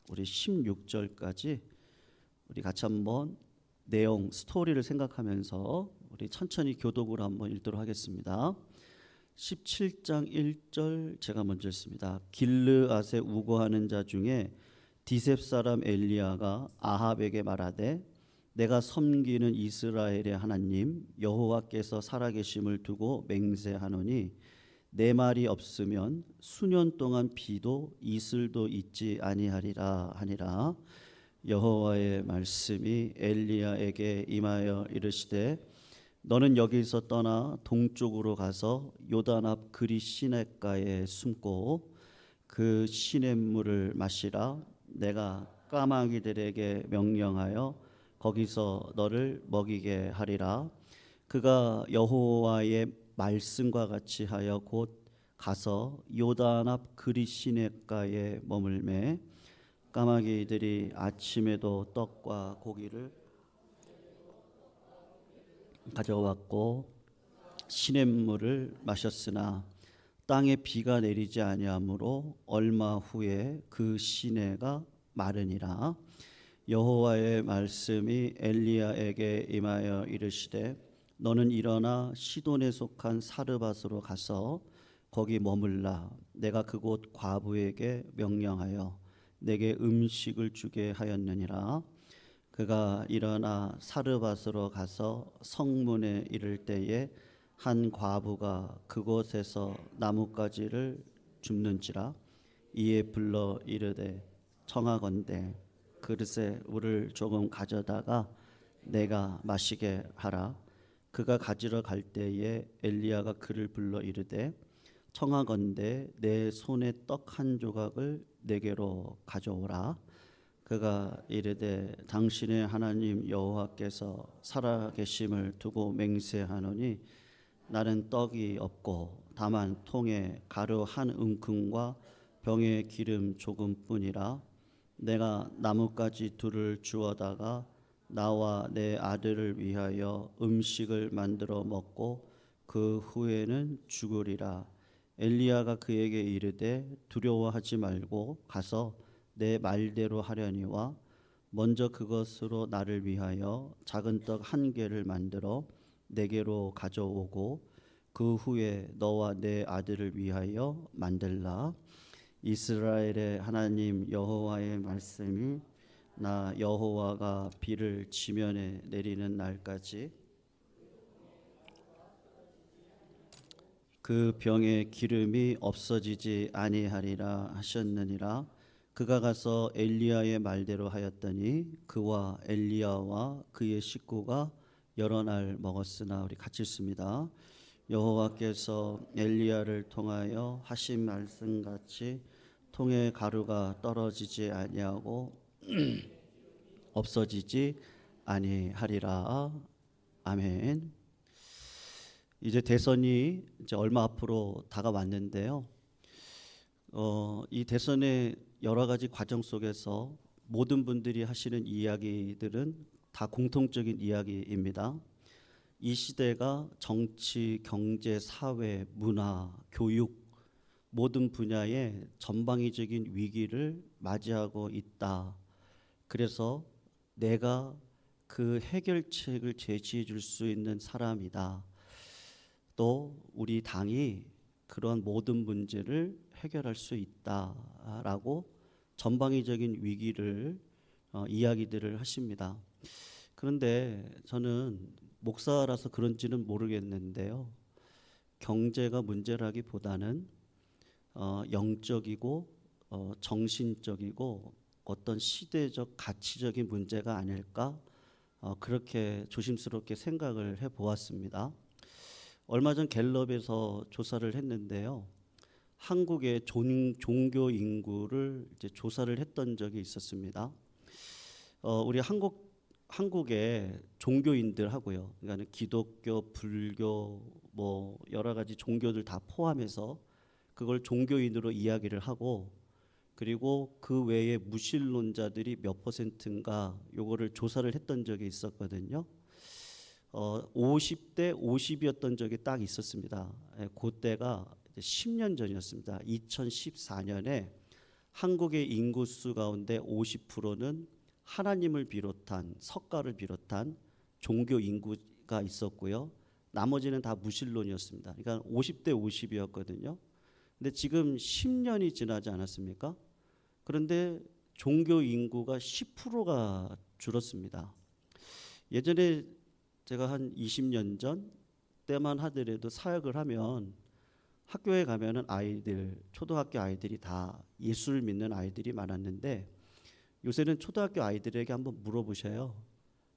우리 16절까지 우리 같이 한번 내용 스토리를 생각하면서 우리 천천히 교독으로 한번 읽도록 하겠습니다. 17장 1절 제가 먼저 읽습니다. 길르앗에 우거하는 자 중에 디셉 사람 엘리야가 아합에게 말하되 내가 섬기는 이스라엘의 하나님 여호와께서 살아계심을 두고 맹세하노니 내 말이 없으면 수년 동안 비도 이슬도 있지 아니하리라 하니라. 여호와의 말씀이 엘리야에게 임하여 이르시되 너는 여기서 떠나 동쪽으로 가서 요단 앞 그리 시냇가에 숨고 그 시냇물을 마시라. 내가 까마귀들에게 명령하여 거기서 너를 먹이게 하리라. 그가 여호와의 말씀과 같이 하여 곧 가서 요단 앞 그리 시냇가에 머물매 까마귀들이 아침에도 떡과 고기를 가져왔고 시냇물을 마셨으나 땅에 비가 내리지 아니하므로 얼마 후에 그 시내가 마르니라. 여호와의 말씀이 엘리야에게 임하여 이르시되 너는 일어나 시돈에 속한 사르밧으로 가서 거기 머물라. 내가 그곳 과부에게 명령하여 내게 음식을 주게 하였느니라. 그가 일어나 사르밧으로 가서 성문에 이를 때에 한 과부가 그곳에서 나뭇가지를 줍는지라. 이에 불러 이르되 청하건대 그릇에 물을 조금 가져다가 내가 마시게 하라. 그가 가지러 갈 때에 엘리야가 그를 불러 이르되 청하건대 내 손에 떡 한 조각을 내게로 가져오라. 그가 이르되 당신의 하나님 여호와께서 살아계심을 두고 맹세하노니 나는 떡이 없고 다만 통에 가루 한 움큼과 병에 기름 조금뿐이라. 내가 나뭇가지 둘을 주워다가 나와 내 아들을 위하여 음식을 만들어 먹고 그 후에는 죽으리라. 엘리야가 그에게 이르되 두려워하지 말고 가서 내 말대로 하려니와 먼저 그것으로 나를 위하여 작은 떡 한 개를 만들어 내게로 가져오고 그 후에 너와 내 아들을 위하여 만들라. 이스라엘의 하나님 여호와의 말씀이 나 여호와가 비를 지면에 내리는 날까지 그 병의 기름이 없어지지 아니하리라 하셨느니라. 그가 가서 엘리야의 말대로 하였더니 그와 엘리야와 그의 식구가 여러 날 먹었으나. 우리 같이 읽습니다. 여호와께서 엘리야를 통하여 하신 말씀같이 통에 가루가 떨어지지 아니하고 없어지지 아니하리라. 아멘. 이제 대선이 이제 얼마 앞으로 다가왔는데요. 이 대선의 여러 가지 과정 속에서 모든 분들이 하시는 이야기들은 다 공통적인 이야기입니다. 이 시대가 정치, 경제, 사회, 문화, 교육 모든 분야에 전방위적인 위기를 맞이하고 있다. 그래서 내가 그 해결책을 제시해 줄 수 있는 사람이다. 또 우리 당이 그런 모든 문제를 해결할 수 있다라고 전방위적인 위기를 이야기들을 하십니다. 그런데 저는 목사라서 그런지는 모르겠는데요. 경제가 문제라기보다는 영적이고 정신적이고 어떤 시대적 가치적인 문제가 아닐까 그렇게 조심스럽게 생각을 해보았습니다. 얼마 전 갤럽에서 조사를 했는데요. 한국의 종교 인구를 이제 조사를 했던 적이 있었습니다. 우리 한국의 종교인들하고요. 그러니까 기독교, 불교 뭐 여러 가지 종교들 다 포함해서 그걸 종교인으로 이야기를 하고 그리고 그 외에 무신론자들이 몇 퍼센트인가 요거를 조사를 했던 적이 있었거든요. 50대 50이었던 적이 딱 있었습니다. 그때가 10년 전이었습니다. 2014년에 한국의 인구수 가운데 50%는 하나님을 비롯한 석가를 비롯한 종교 인구가 있었고요. 나머지는 다 무신론이었습니다. 그러니까 50대 50이었거든요. 근데 지금 10년이 지나지 않았습니까? 그런데 종교 인구가 10%가 줄었습니다. 예전에 제가 한 20년 전 때만 하더라도 사역을 하면 학교에 가면은 아이들, 초등학교 아이들이 다 예수를 믿는 아이들이 많았는데 요새는 초등학교 아이들에게 한번 물어보셔요.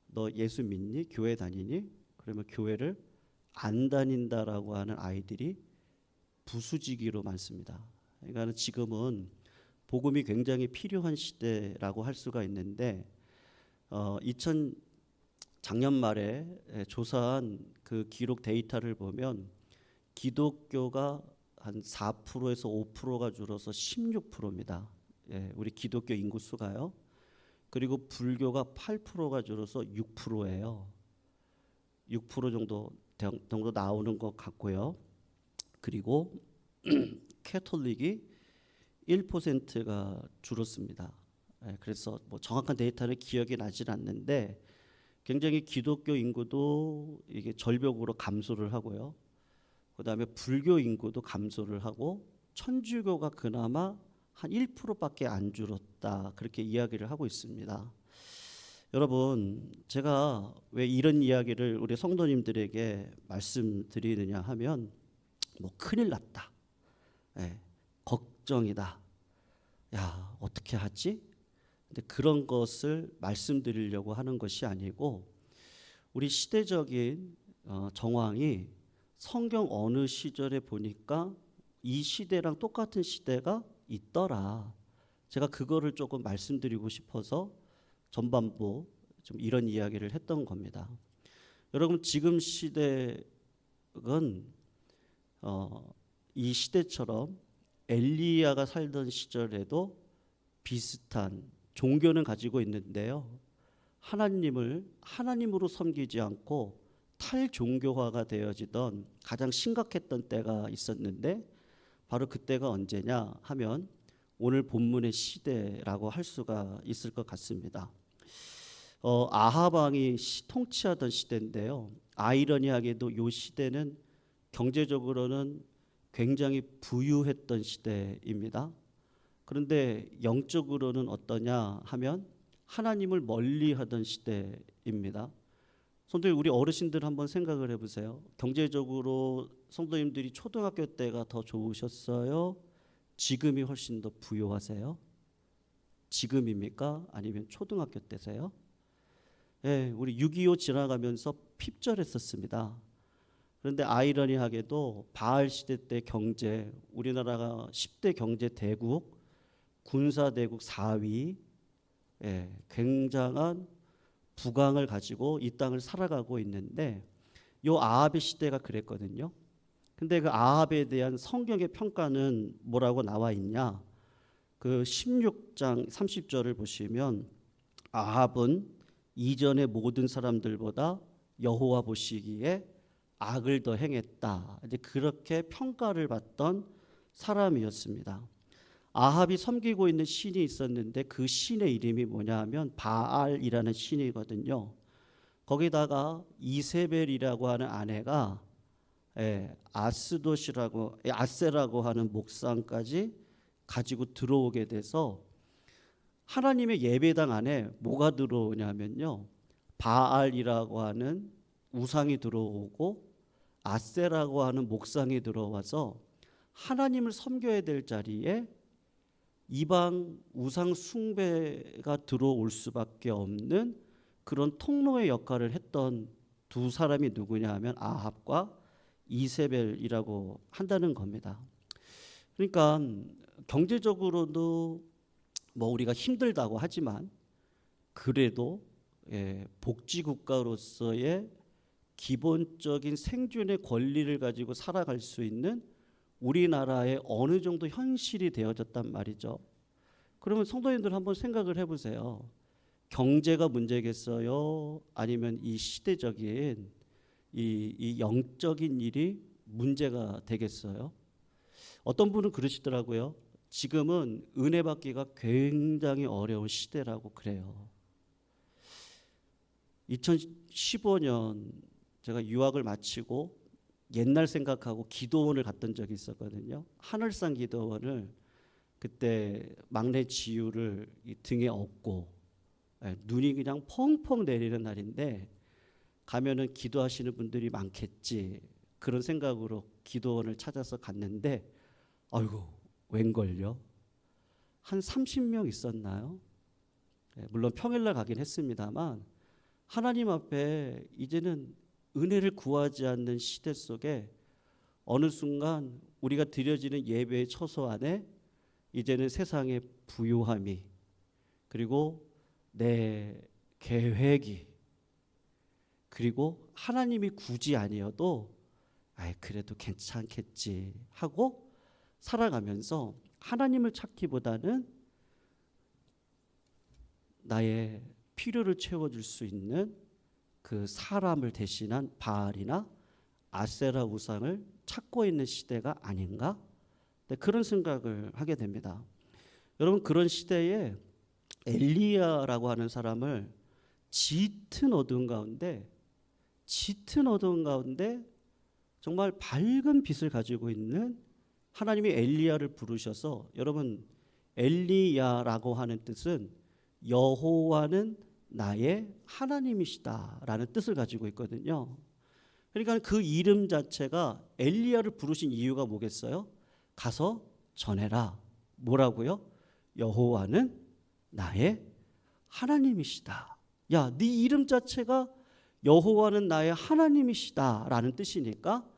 너 예수 믿니? 교회 다니니? 그러면 교회를 안 다닌다라고 하는 아이들이 부수지기로 많습니다. 그러니까 지금은 복음이 굉장히 필요한 시대라고 할 수가 있는데 2000 작년 말에 조사한 그 기록 데이터를 보면 기독교가 한 4%에서 5%가 줄어서 16%입니다. 예, 우리 기독교 인구수가요. 그리고 불교가 8%가 줄어서 6%예요. 6% 정도 나오는 것 같고요. 그리고 캐톨릭이 1%가 줄었습니다. 예, 그래서 뭐 정확한 데이터는 기억이 나질 않는데 굉장히 기독교 인구도 이게 절벽으로 감소를 하고요. 그다음에 불교 인구도 감소를 하고 천주교가 그나마 한 1%밖에 안 줄었다. 그렇게 이야기를 하고 있습니다. 여러분, 제가 왜 이런 이야기를 우리 성도님들에게 말씀드리느냐 하면 뭐 큰일 났다. 예, 걱정이다. 야, 어떻게 하지? 근데 그런 것을 말씀드리려고 하는 것이 아니고 우리 시대적인 정황이 성경 어느 시절에 보니까 이 시대랑 똑같은 시대가 있더라. 제가 그거를 조금 말씀드리고 싶어서 전반부 좀 이런 이야기를 했던 겁니다. 여러분 지금 시대는 이 시대처럼 엘리야가 살던 시절에도 비슷한 종교는 가지고 있는데요. 하나님을 하나님으로 섬기지 않고 탈종교화가 되어지던 가장 심각했던 때가 있었는데 바로 그때가 언제냐 하면 오늘 본문의 시대라고 할 수가 있을 것 같습니다. 아합 왕이 통치하던 시대인데요. 아이러니하게도 이 시대는 경제적으로는 굉장히 부유했던 시대입니다. 그런데 영적으로는 어떠냐 하면 하나님을 멀리하던 시대입니다. 성도님, 우리 어르신들 한번 생각을 해보세요. 경제적으로 성도님들이 초등학교 때가 더 좋으셨어요? 지금이 훨씬 더 부유하세요? 지금입니까? 아니면 초등학교 때세요? 예, 우리 6.25 지나가면서 핍절했었습니다. 그런데 아이러니하게도 바알 시대 때 경제, 우리나라가 10대 경제 대국, 군사 대국 4위, 예, 굉장한 부강을 가지고 이 땅을 살아가고 있는데 요 아합의 시대가 그랬거든요. 근데 그 아합에 대한 성경의 평가는 뭐라고 나와 있냐? 그 16장 30절을 보시면 아합은 이전의 모든 사람들보다 여호와 보시기에 악을 더 행했다. 이제 그렇게 평가를 받던 사람이었습니다. 아합이 섬기고 있는 신이 있었는데 그 신의 이름이 뭐냐 하면 바알이라는 신이거든요. 거기다가 이세벨이라고 하는 아내가 아세라고 하는 목상까지 가지고 들어오게 돼서 하나님의 예배당 안에 뭐가 들어오냐면요. 바알이라고 하는 우상이 들어오고 아세라고 하는 목상이 들어와서 하나님을 섬겨야 될 자리에 이방 우상 숭배가 들어올 수밖에 없는 그런 통로의 역할을 했던 두 사람이 누구냐 하면 아합과 이세벨이라고 한다는 겁니다. 그러니까 경제적으로도 뭐 우리가 힘들다고 하지만 그래도 복지국가로서의 기본적인 생존의 권리를 가지고 살아갈 수 있는 우리나라의 어느 정도 현실이 되어졌단 말이죠. 그러면 성도님들 한번 생각을 해보세요. 경제가 문제겠어요? 아니면 이 시대적인 이 영적인 일이 문제가 되겠어요? 어떤 분은 그러시더라고요. 지금은 은혜 받기가 굉장히 어려운 시대라고 그래요. 2015년 제가 유학을 마치고 옛날 생각하고 기도원을 갔던 적이 있었거든요. 하늘산 기도원을 그때 막내 지우를 이 등에 업고 눈이 그냥 펑펑 내리는 날인데 가면은 기도하시는 분들이 많겠지 그런 생각으로 기도원을 찾아서 갔는데 아이고 웬걸요? 한 30명 있었나요? 물론 평일날 가긴 했습니다만 하나님 앞에 이제는 은혜를 구하지 않는 시대 속에 어느 순간 우리가 드려지는 예배의 처소 안에 이제는 세상의 부요함이 그리고 내 계획이 그리고 하나님이 굳이 아니어도 그래도 괜찮겠지 하고 살아가면서 하나님을 찾기보다는 나의 필요를 채워줄 수 있는 그 사람을 대신한 바알이나 아세라 우상을 찾고 있는 시대가 아닌가? 그런 생각을 하게 됩니다. 여러분 그런 시대에 엘리야라고 하는 사람을 짙은 어두운 가운데 정말 밝은 빛을 가지고 있는 하나님이 엘리야를 부르셔서 여러분 엘리야라고 하는 뜻은 여호와는 나의 하나님이시다라는 뜻을 가지고 있거든요. 그러니까 그 이름 자체가 엘리야를 부르신 이유가 뭐겠어요? 가서 전해라. 뭐라고요? 여호와는 나의 하나님이시다. 야, 네 이름 자체가 여호와는 나의 하나님이시다라는 뜻이니까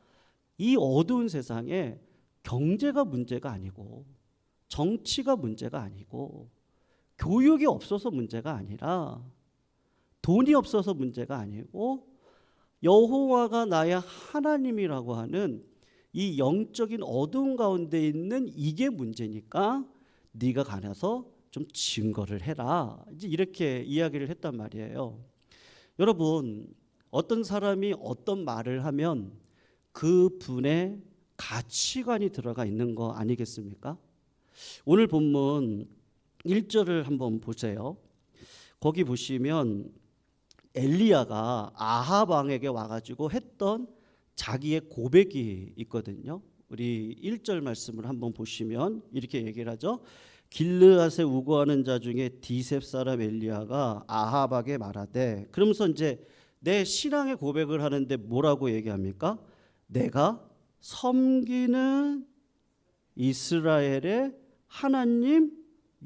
이 어두운 세상에 경제가 문제가 아니고 정치가 문제가 아니고 교육이 없어서 문제가 아니라 돈이 없어서 문제가 아니고 여호와가 나의 하나님이라고 하는 이 영적인 어두운 가운데 있는 이게 문제니까 네가 가서 좀 증거를 해라. 이제 이렇게 이야기를 했단 말이에요. 여러분 어떤 사람이 어떤 말을 하면 그 분의 가치관이 들어가 있는 거 아니겠습니까? 오늘 본문 1절을 한번 보세요. 거기 보시면 엘리야가 아합 왕에게 와가지고 했던 자기의 고백이 있거든요. 우리 1절 말씀을 한번 보시면 이렇게 얘기를 하죠. 길르앗에 우거하는 자 중에 디셉 사람 엘리야가 아합에게 말하되, 그러면서 이제 내 신앙의 고백을 하는데 뭐라고 얘기합니까? 내가 섬기는 이스라엘의 하나님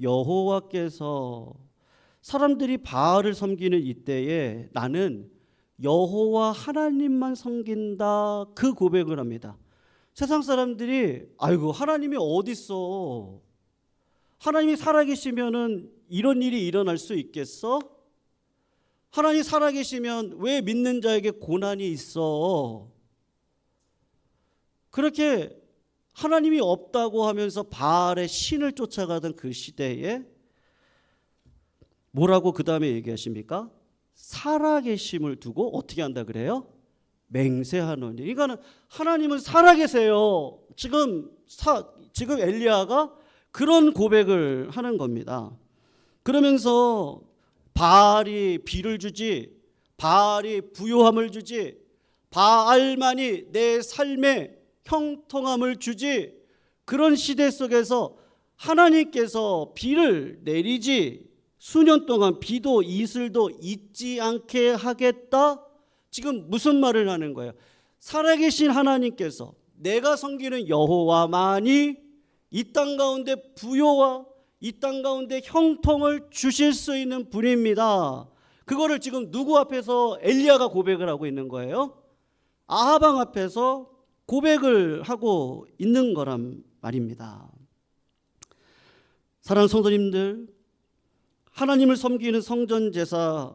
여호와께서, 사람들이 바알을 섬기는 이때에 나는 여호와 하나님만 섬긴다, 그 고백을 합니다. 세상 사람들이 아이고 하나님이 어디 있어? 하나님이 살아계시면은 이런 일이 일어날 수 있겠어? 하나님이 살아계시면 왜 믿는 자에게 고난이 있어? 그렇게 하나님이 없다고 하면서 바알의 신을 쫓아가던 그 시대에 뭐라고 그 다음에 얘기하십니까? 살아계심을 두고 어떻게 한다 그래요? 맹세하노니. 그러니까 하나님은 살아계세요. 지금 엘리야가 그런 고백을 하는 겁니다. 그러면서 바알이 비를 주지, 바알이 부요함을 주지, 바알만이 내 삶에 형통함을 주지, 그런 시대 속에서 하나님께서 비를 내리지, 수년 동안 비도 이슬도 있지 않게 하겠다. 지금 무슨 말을 하는 거예요? 살아계신 하나님께서, 내가 섬기는 여호와만이 이 땅 가운데 부요와 이 땅 가운데 형통을 주실 수 있는 분입니다. 그거를 지금 누구 앞에서 엘리야가 고백을 하고 있는 거예요? 아합 왕 앞에서 고백을 하고 있는 거란 말입니다. 사랑하는 성도님들, 하나님을 섬기는 성전 제사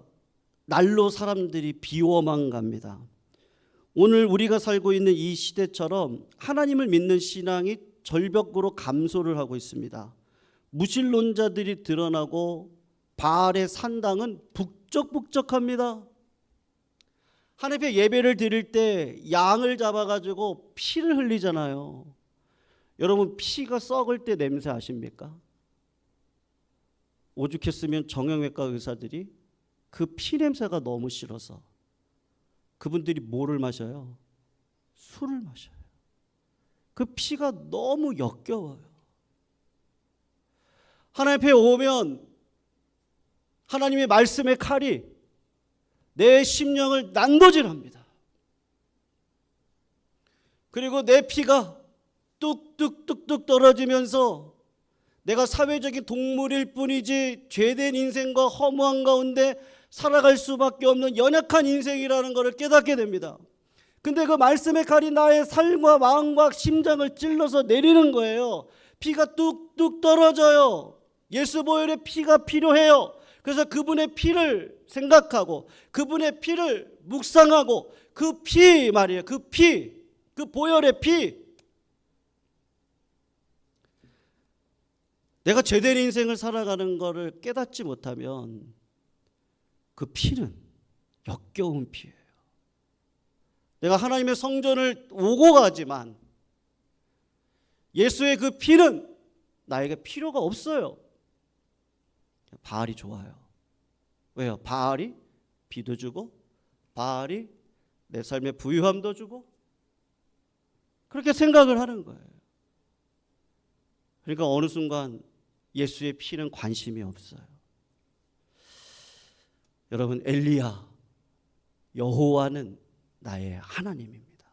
날로 사람들이 비워만 갑니다. 오늘 우리가 살고 있는 이 시대처럼 하나님을 믿는 신앙이 절벽으로 감소를 하고 있습니다. 무신론자들이 드러나고 바알의 산당은 북적북적합니다. 하나님 앞에 예배를 드릴 때 양을 잡아가지고 피를 흘리잖아요. 여러분 피가 썩을 때 냄새 아십니까? 오죽했으면 정형외과 의사들이 그 피 냄새가 너무 싫어서 그분들이 뭐를 마셔요? 술을 마셔요. 그 피가 너무 역겨워요. 하나님 앞에 오면 하나님의 말씀의 칼이 내 심령을 난도질합니다. 그리고 내 피가 뚝뚝뚝뚝 떨어지면서 내가 사회적인 동물일 뿐이지 죄된 인생과 허무한 가운데 살아갈 수밖에 없는 연약한 인생이라는 것을 깨닫게 됩니다. 근데 그 말씀의 칼이 나의 삶과 마음과 심장을 찔러서 내리는 거예요. 피가 뚝뚝 떨어져요. 예수 보혈의 피가 필요해요. 그래서 그분의 피를 생각하고 그분의 피를 묵상하고 그 피 말이에요. 그 피, 그 보혈의 피. 내가 제대로 인생을 살아가는 것을 깨닫지 못하면 그 피는 역겨운 피예요. 내가 하나님의 성전을 오고 가지만 예수의 그 피는 나에게 필요가 없어요. 바알이 좋아요. 왜요? 바알이 비도 주고 바알이 내 삶에 부유함도 주고 그렇게 생각을 하는 거예요. 그러니까 어느 순간 예수의 피는 관심이 없어요. 여러분, 엘리야, 여호와는 나의 하나님입니다.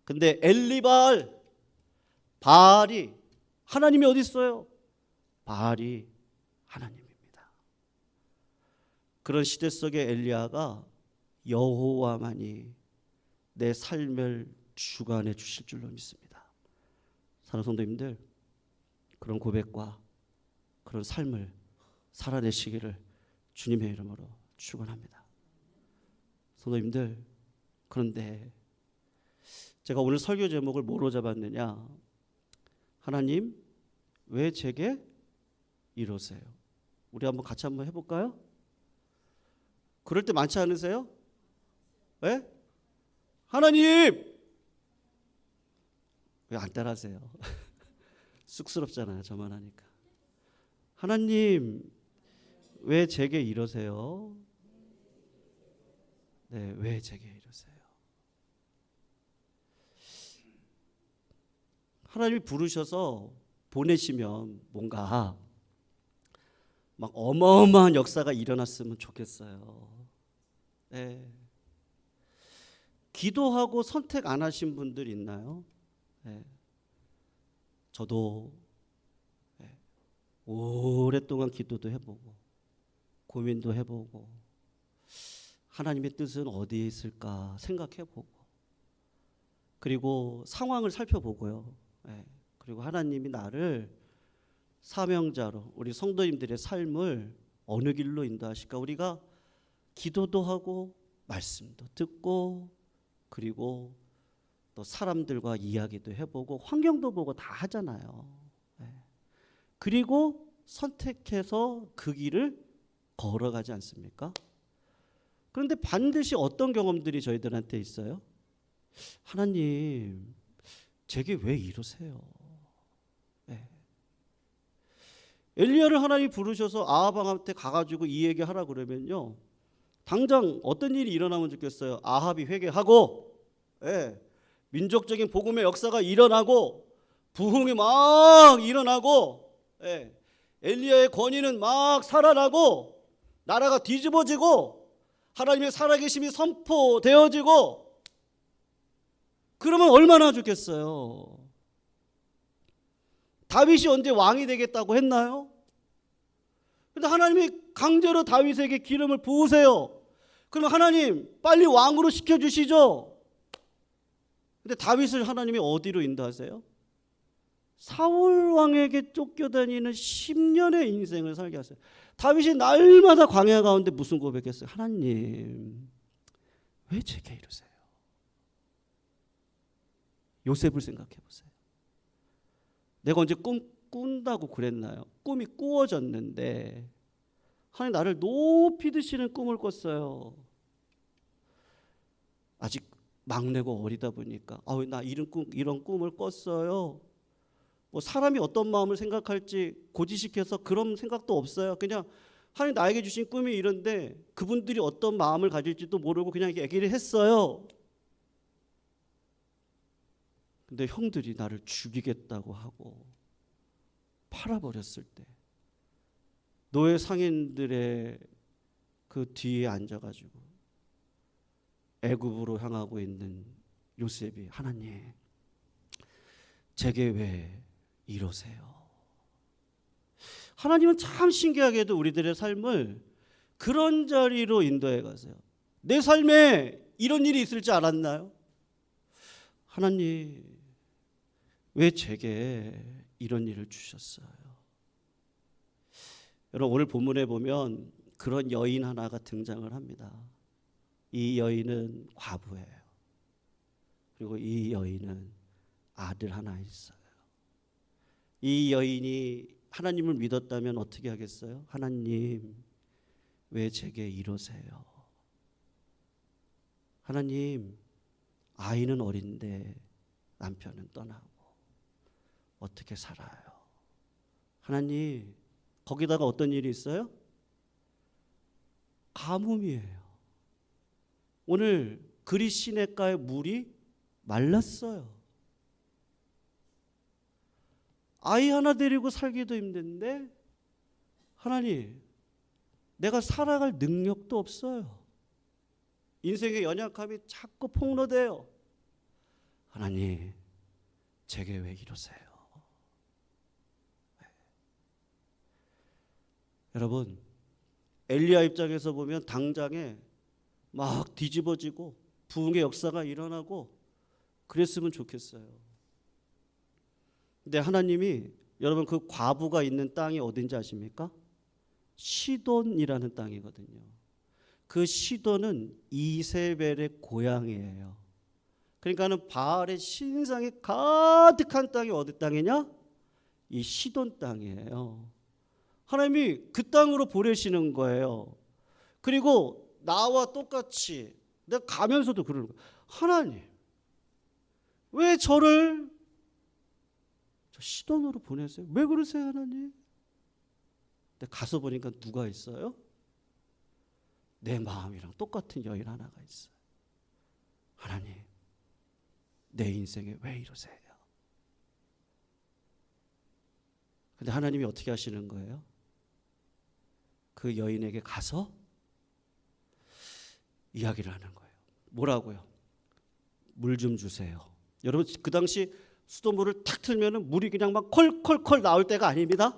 근데 엘리바알, 바알이 하나님이 어디 있어요? 바알이 하나님입니다. 그런 시대 속에 엘리야가 여호와만이 내 삶을 주관해 주실 줄로 믿습니다. 사랑하는 성도님들, 그런 고백과 그런 삶을 살아내시기를 주님의 이름으로 축원합니다. 성도님들, 그런데 제가 오늘 설교 제목을 뭐로 잡았느냐? 하나님, 왜 제게 이러세요? 우리 같이 한번 해볼까요? 그럴 때 많지 않으세요? 왜? 하나님! 왜 안 따라하세요? 쑥스럽잖아요, 저만 하니까. 하나님, 왜 제게 이러세요? 네, 왜 제게 이러세요? 하나님이 부르셔서 보내시면 뭔가 막 어마어마한 역사가 일어났으면 좋겠어요. 네. 기도하고 선택 안 하신 분들 있나요? 네. 저도 오랫동안 기도도 해보고 고민도 해보고 하나님의 뜻은 어디에 있을까 생각해보고 그리고 상황을 살펴보고요. 그리고 하나님이 나를 사명자로 우리 성도님들의 삶을 어느 길로 인도하실까? 우리가 기도도 하고 말씀도 듣고 그리고 또 사람들과 이야기도 해보고 환경도 보고 다 하잖아요. 그리고 선택해서 그 길을 걸어가지 않습니까? 그런데 반드시 어떤 경험들이 저희들한테 있어요? 하나님, 제게 왜 이러세요? 엘리야를 하나님이 부르셔서 아합 왕한테 가가지고 이 얘기하라 그러면요, 당장 어떤 일이 일어나면 좋겠어요? 아합이 회개하고, 민족적인 복음의 역사가 일어나고, 부흥이 막 일어나고, 엘리야의 권위는 막 살아나고, 나라가 뒤집어지고, 하나님의 살아계심이 선포되어지고, 그러면 얼마나 좋겠어요? 다윗이 언제 왕이 되겠다고 했나요? 근데 하나님이 강제로 다윗에게 기름을 부으세요. 그럼 하나님 빨리 왕으로 시켜주시죠. 근데 다윗을 하나님이 어디로 인도하세요? 사울 왕에게 쫓겨다니는 10년의 인생을 살게 하세요. 다윗이 날마다 광야 가운데 무슨 고백했어요? 하나님, 왜 제게 이러세요? 요셉을 생각해 보세요. 내가 언제 꿈 꾼다고 그랬나요? 꿈이 꾸어졌는데 하나님 나를 높이 드시는 꿈을 꿨어요. 아직 막내고 어리다 보니까 나 이런 꿈을 꿨어요. 뭐 사람이 어떤 마음을 생각할지 고지식해서 그런 생각도 없어요. 그냥 하나님 나에게 주신 꿈이 이런데 그분들이 어떤 마음을 가질지도 모르고 그냥 얘기를 했어요. 근데 형들이 나를 죽이겠다고 하고 팔아버렸을 때 노예 상인들의 그 뒤에 앉아가지고 애굽으로 향하고 있는 요셉이 하나님 제게 왜 이러세요? 하나님은 참 신기하게도 우리들의 삶을 그런 자리로 인도해 가세요. 내 삶에 이런 일이 있을 줄 알았나요? 하나님 왜 제게 이런 일을 주셨어요? 여러분 오늘 본문에 보면 그런 여인 하나가 등장을 합니다. 이 여인은 과부예요. 그리고 이 여인은 아들 하나 있어요. 이 여인이 하나님을 믿었다면 어떻게 하겠어요? 하나님 왜 제게 이러세요? 하나님 아이는 어린데 남편은 떠나고 어떻게 살아요? 하나님 거기다가 어떤 일이 있어요? 가뭄이에요. 오늘 그리 시냇가의 물이 말랐어요. 아이 하나 데리고 살기도 힘든데 하나님 내가 살아갈 능력도 없어요. 인생의 연약함이 자꾸 폭로돼요. 하나님 제게 왜 이러세요? 여러분 엘리야 입장에서 보면 당장에 막 뒤집어지고 부흥의 역사가 일어나고 그랬으면 좋겠어요. 근데 하나님이 여러분 그 과부가 있는 땅이 어딘지 아십니까? 시돈이라는 땅이거든요. 그 시돈은 이세벨의 고향이에요. 그러니까는 바알의 신상이 가득한 땅이 어디 땅이냐? 이 시돈 땅이에요. 하나님이 그 땅으로 보내시는 거예요. 그리고 나와 똑같이 내가 가면서도 그러는 거예요. 하나님 왜 저를 저 시돈으로 보내세요? 왜 그러세요 하나님? 근데 가서 보니까 누가 있어요? 내 마음이랑 똑같은 여인 하나가 있어요. 하나님 내 인생에 왜 이러세요? 근데 하나님이 어떻게 하시는 거예요? 그 여인에게 가서 이야기를 하는 거예요. 뭐라고요? 물 좀 주세요. 여러분 그 당시 수돗물을 탁 틀면 물이 그냥 막 콜콜콜 나올 때가 아닙니다.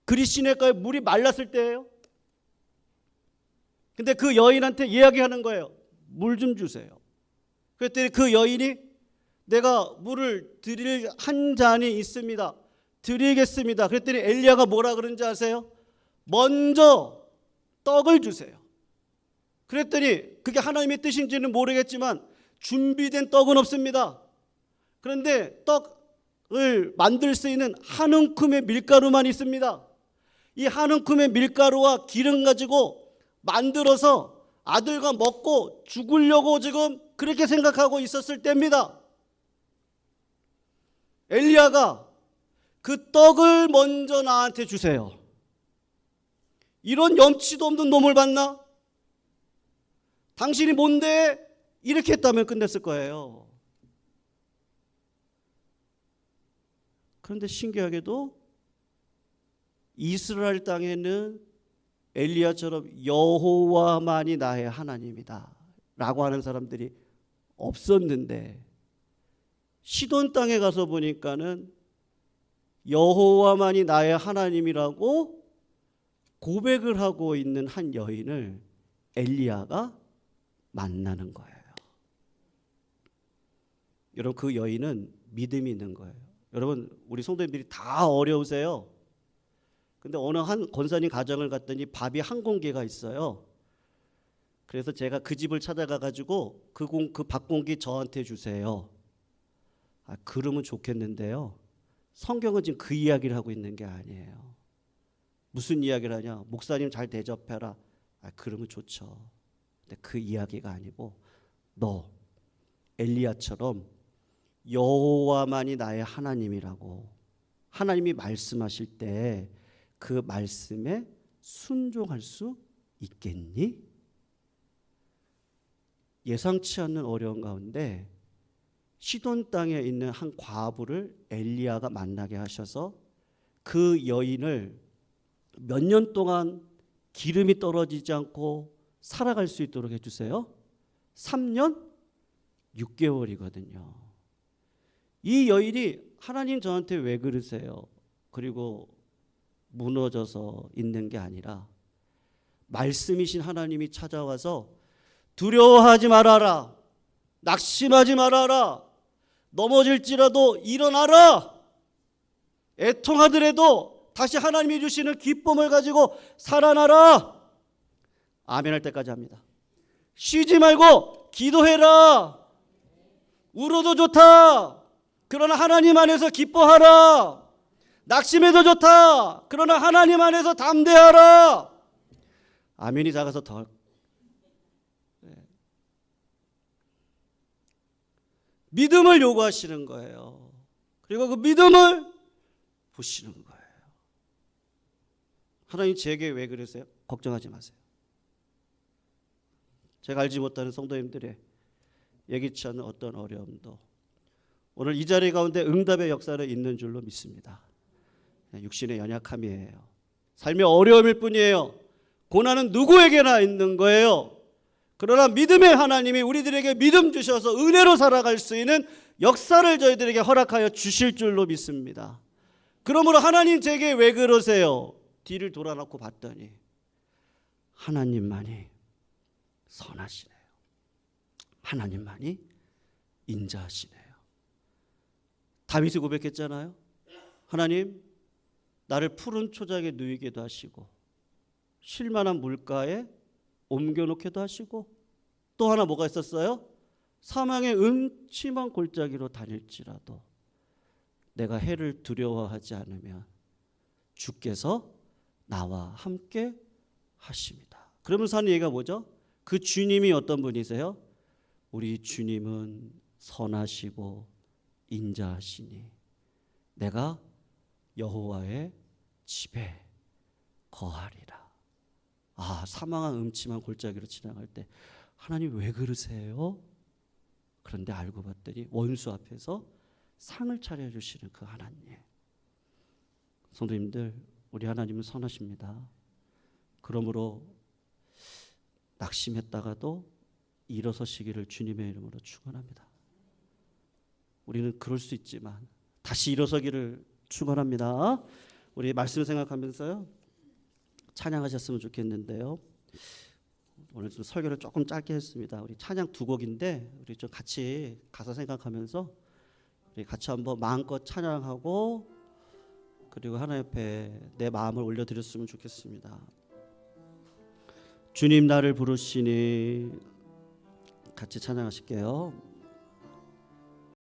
그리 시냇가에 물이 말랐을 때예요. 근데 그 여인한테 이야기하는 거예요. 물 좀 주세요. 그랬더니 그 여인이 내가 물을 드릴 한 잔이 있습니다. 드리겠습니다. 그랬더니 엘리야가 뭐라 그런지 아세요? 먼저 떡을 주세요. 그랬더니 그게 하나님의 뜻인지는 모르겠지만 준비된 떡은 없습니다. 그런데 떡을 만들 수 있는 한 움큼의 밀가루만 있습니다. 이 한 움큼의 밀가루와 기름 가지고 만들어서 아들과 먹고 죽으려고 지금 그렇게 생각하고 있었을 때입니다. 엘리야가 그 떡을 먼저 나한테 주세요. 이런 염치도 없는 놈을 봤나? 당신이 뭔데? 이렇게 했다면 끝냈을 거예요. 그런데 신기하게도 이스라엘 땅에는 엘리야처럼 여호와만이 나의 하나님이다 라고 하는 사람들이 없었는데 시돈 땅에 가서 보니까는 여호와만이 나의 하나님이라고 고백을 하고 있는 한 여인을 엘리야가 만나는 거예요. 여러분 그 여인은 믿음이 있는 거예요. 여러분 우리 성도님들이 다 어려우세요. 근데 어느 한 권사님 가정을 갔더니 밥이 한 공기가 있어요. 그래서 제가 그 집을 찾아가 가지고 그 밥 공기 저한테 주세요. 그러면 좋겠는데요. 성경은 지금 그 이야기를 하고 있는 게 아니에요. 무슨 이야기를 하냐? 목사님 잘 대접해라. 그러면 좋죠. 근데 그 이야기가 아니고 너 엘리야처럼 여호와만이 나의 하나님이라고 하나님이 말씀하실 때 그 말씀에 순종할 수 있겠니? 예상치 않는 어려운 가운데 시돈 땅에 있는 한 과부를 엘리야가 만나게 하셔서 그 여인을 몇 년 동안 기름이 떨어지지 않고 살아갈 수 있도록 해주세요. 3년 6개월이거든요. 이 여인이 하나님 저한테 왜 그러세요? 그리고 무너져서 있는 게 아니라 말씀이신 하나님이 찾아와서 두려워하지 말아라, 낙심하지 말아라, 넘어질지라도 일어나라, 애통하더라도 다시 하나님이 주시는 기쁨을 가지고 살아나라. 아멘 할 때까지 합니다. 쉬지 말고 기도해라. 울어도 좋다. 그러나 하나님 안에서 기뻐하라. 낙심해도 좋다. 그러나 하나님 안에서 담대하라. 아멘이 작아서 더 믿음을 요구하시는 거예요. 그리고 그 믿음을 보시는 거예요. 하나님 제게 왜 그러세요? 걱정하지 마세요. 제가 알지 못하는 성도님들의 예기치 않는 어떤 어려움도 오늘 이 자리 가운데 응답의 역사를 있는 줄로 믿습니다. 육신의 연약함이에요. 삶의 어려움일 뿐이에요. 고난은 누구에게나 있는 거예요. 그러나 믿음의 하나님이 우리들에게 믿음 주셔서 은혜로 살아갈 수 있는 역사를 저희들에게 허락하여 주실 줄로 믿습니다. 그러므로 하나님 제게 왜 그러세요? 뒤를 돌아놓고 봤더니 하나님만이 선하시네요. 하나님만이 인자하시네요. 다윗이 고백했잖아요. 하나님, 나를 푸른 초장에 누이게도 하시고 쉴만한 물가에 옮겨놓게도 하시고 또 하나 뭐가 있었어요? 사망의 음침한 골짜기로 다닐지라도 내가 해를 두려워하지 않으면 주께서 나와 함께 하십니다. 그러면서 하는 얘기가 뭐죠? 그 주님이 어떤 분이세요? 우리 주님은 선하시고 인자하시니 내가 여호와의 집에 거하리라. 사망한 음침한 골짜기로 지나갈 때 하나님 왜 그러세요? 그런데 알고 봤더니 원수 앞에서 상을 차려주시는 그 하나님. 성도님들, 우리 하나님은 선하십니다. 그러므로 낙심했다가도 일어서시기를 주님의 이름으로 축원합니다. 우리는 그럴 수 있지만 다시 일어서기를 축원합니다. 우리 말씀 생각하면서요 찬양하셨으면 좋겠는데요. 오늘 좀 설교를 조금 짧게 했습니다. 우리 찬양 두 곡인데 우리 좀 같이 가사 생각하면서 우리 같이 한번 마음껏 찬양하고 그리고 하나님 앞에 내 마음을 올려드렸으면 좋겠습니다. 주님 나를 부르시니 같이 찬양하실게요.